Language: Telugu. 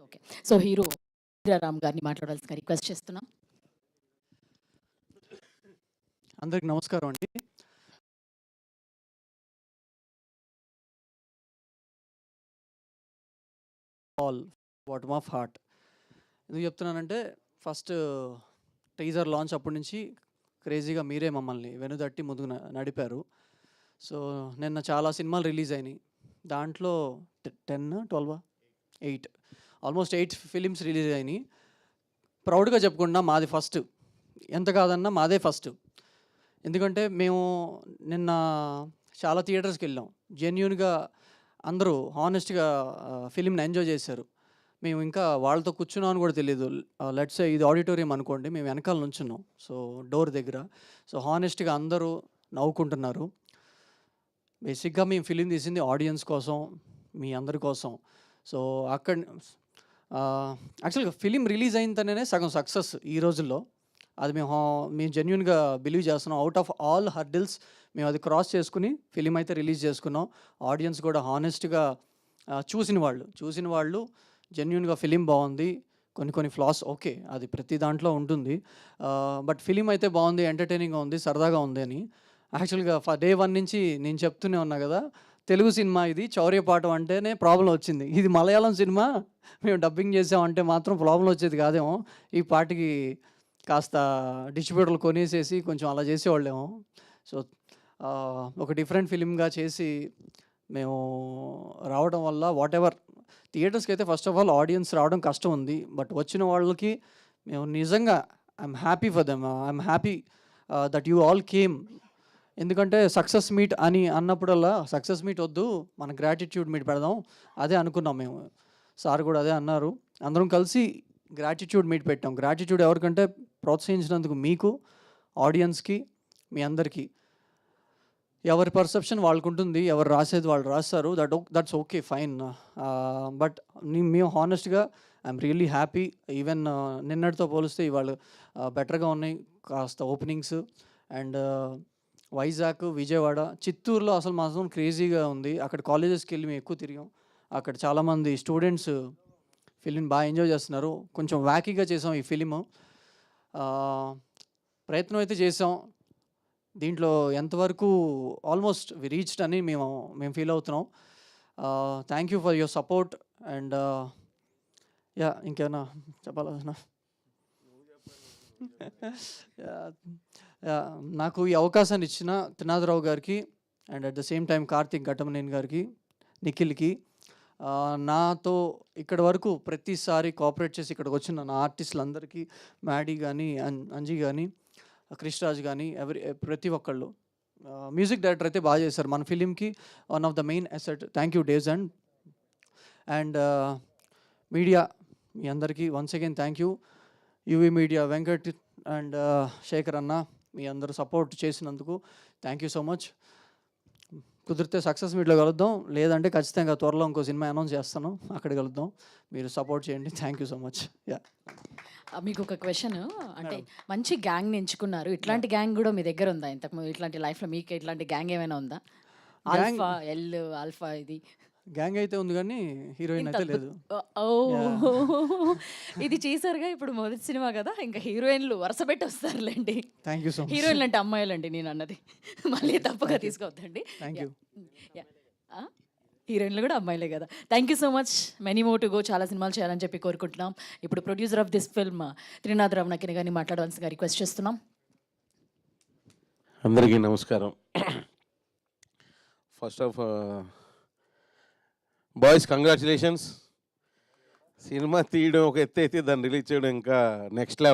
ఓకే. సో, హీరో రామ్ గారిని మాట్లాడాల్సిందిగా రిక్వెస్ట్ చేస్తున్నాం. అందరికి నమస్కారం అండి. ఆల్ బాటమ్ ఆఫ్ హార్ట్ ఎందుకు చెప్తున్నానంటే ఫస్ట్ టీజర్ లాంచ్ అప్పటి నుంచి క్రేజీగా మీరే మమ్మల్ని వెనుదట్టి ముందుకు నడిపారు. సో నిన్న చాలా సినిమాలు రిలీజ్ అయినాయి. దాంట్లో 10, 12, 8 ఆల్మోస్ట్ 8 ఫిలిమ్స్ రిలీజ్ అయినాయి. ప్రౌడ్గా చెప్పుకున్నా మాది ఫస్ట్, ఎంత కాదన్నా మాదే ఫస్ట్. ఎందుకంటే మేము నిన్న చాలా థియేటర్స్కి వెళ్ళాం. జెన్యూన్గా అందరూ హానెస్ట్గా ఫిలింని ఎంజాయ్ చేశారు. మేము ఇంకా వాళ్ళతో కూర్చున్నామని కూడా తెలియదు. లెట్స్ ఇది ఆడిటోరియం అనుకోండి, మేము వెనకాల నుంచున్నాం, సో డోర్ దగ్గర. సో హానెస్ట్గా అందరూ నవ్వుకుంటున్నారు. బేసిక్గా మేము ఫిలిం తీసింది ఆడియన్స్ కోసం, మీ అందరి కోసం. సో అక్కడ యాక్చువల్గా ఫిలిం రిలీజ్ అయిన సగం సక్సెస్ ఈ రోజుల్లో. అది మేము జెన్యూన్గా బిలీవ్ చేస్తున్నాం. అవుట్ ఆఫ్ ఆల్ హర్డిల్స్ మేము అది క్రాస్ చేసుకుని ఫిలిం అయితే రిలీజ్ చేసుకున్నాం. ఆడియన్స్ కూడా హానెస్ట్గా చూసిన వాళ్ళు జెన్యూన్గా ఫిలిం బాగుంది, కొన్ని ఫ్లాస్ ఓకే, అది ప్రతి దాంట్లో ఉంటుంది, బట్ ఫిలిం అయితే బాగుంది, ఎంటర్టైనింగ్గా ఉంది, సరదాగా ఉంది అని. యాక్చువల్గా డే 1 నుంచి నేను చెప్తూనే ఉన్నా కదా, తెలుగు సినిమా ఇది, చౌర్యపాఠం అంటేనే ప్రాబ్లం వచ్చింది. ఇది మలయాళం సినిమా, మేము డబ్బింగ్ చేసామంటే మాత్రం ప్రాబ్లం వచ్చేది కాదేమో. ఈ పాటికి కాస్త డిస్ట్రిబ్యూటర్లు కొనేసేసి కొంచెం అలా చేసేవాళ్ళేమో. సో ఒక డిఫరెంట్ ఫిలింగా చేసి మేము రావడం వల్ల వాట్ ఎవర్ థియేటర్స్కి అయితే ఫస్ట్ ఆఫ్ ఆల్ ఆడియన్స్ రావడం కష్టం ఉంది, బట్ వచ్చిన వాళ్ళకి మేము నిజంగా I'm happy for them. I'm happy that you all came. ఎందుకంటే సక్సెస్ మీట్ అని అన్నప్పుడల్లా సక్సెస్ మీట్ వద్దు, మన గ్రాటిట్యూడ్ మీట్ పెడదాం, అదే అనుకున్నాం మేము. సార్ కూడా అదే అన్నారు. అందరం కలిసి గ్రాటిట్యూడ్ మీట్ పెట్టాం. గ్రాటిట్యూడ్ ఎవరికంటే ప్రోత్సహించినందుకు మీకు, ఆడియన్స్కి, మీ అందరికీ. ఎవరి పర్సెప్షన్ వాళ్ళకు ఉంటుంది, ఎవరు రాసేది వాళ్ళు రాస్తారు, దట్స్ ఓకే, ఫైన్. బట్ మేము హానెస్ట్గా ఐఎమ్ రియల్లీ హ్యాపీ. ఈవెన్ నిన్నటితో పోలిస్తే ఇవాళ బెటర్గా ఉన్నాయి కాస్త ఓపెనింగ్స్. అండ్ వైజాగ్, విజయవాడ, చిత్తూరులో అసలు మాత్రం క్రేజీగా ఉంది. అక్కడ కాలేజెస్కి వెళ్ళి మేము ఎక్కువ తిరిగాం. అక్కడ చాలామంది స్టూడెంట్స్ ఫిలిం బాగా ఎంజాయ్ చేస్తున్నారు. కొంచెం వ్యాకీగా చేసాం ఈ ఫిలిము. ప్రయత్నం అయితే చేసాం. దీంట్లో ఎంతవరకు ఆల్మోస్ట్ వి రీచ్డ్ అని మేము ఫీల్ అవుతున్నాం. Thank you for your support. And ఇంకేమైనా చెప్పాలన్నా నాకు ఈ అవకాశాన్ని ఇచ్చిన త్రినాథరావు గారికి and at the same time Karthik Ghattamaneni గారికి, నిఖిల్కి, నాతో ఇక్కడ వరకు ప్రతిసారి కోఆపరేట్ చేసి ఇక్కడికి వచ్చిన నా ఆర్టిస్టులందరికీ, మ్యాడీ కానీ, అంజీ కానీ, క్రిష్రాజ్ కానీ, ప్రతి ఒక్కళ్ళు. మ్యూజిక్ డైరెక్టర్ అయితే బాగా చేశారు మన ఫిలింకి, one of the main asset. Thank you days and media మీ అందరికీ once again thank you. UV media, Venkat and Shekhar అన్న, మీ అందరూ సపోర్ట్ చేసినందుకు థ్యాంక్ యూ సో మచ్. కుదిరితే సక్సెస్ మీట్లో కలుద్దాం, లేదంటే ఖచ్చితంగా త్వరలో ఇంకో సినిమా అనౌన్స్ చేస్తాను, అక్కడ కలుద్దాం. మీరు సపోర్ట్ చేయండి. Thank you so much. మీకు ఒక క్వశ్చన్, అంటే మంచి గ్యాంగ్ ఎంచుకున్నారు, ఇట్లాంటి గ్యాంగ్ కూడా మీ దగ్గర ఉందా? ఇంతకు ఇట్లాంటి లైఫ్లో మీకు ఇట్లాంటి గ్యాంగ్ ఏమైనా ఉందా? ఆల్ఫా, ఆల్ఫా ఇది గ్యాంగ్ అయితే ఉంది కానీ హీరోయిన్ అయితే లేదు. ఇది చేశారుగా, ఇప్పుడు మొదటి సినిమా కదా, ఇంకా హీరోయిన్లు వరుస పెట్టి వస్తారులేండి. Thank you so much. హీరోయిన్లు అంటే అమ్మాయిలు అండి నేను అన్నది, మళ్ళీ తప్పుగా తీసుకోవద్దండి. హీరోయిన్లు కూడా అమ్మాయిలే కదా. Thank you so much. Many more to go. చాలా సినిమాలు చేయాలని చెప్పి కోరుకుంటున్నాం. ఇప్పుడు producer of this film Trinadha Rao Nakkina గారిని మాట్లాడవలసిందిగా రిక్వెస్ట్ చేస్తున్నాం. అందరికీ నమస్కారం. First of boys, congratulations. సినిమా తీయడం ఒక ఎత్తు అయితే దాన్ని రిలీజ్ చేయడం ఇంకా నెక్స్ట్ లెవెల్.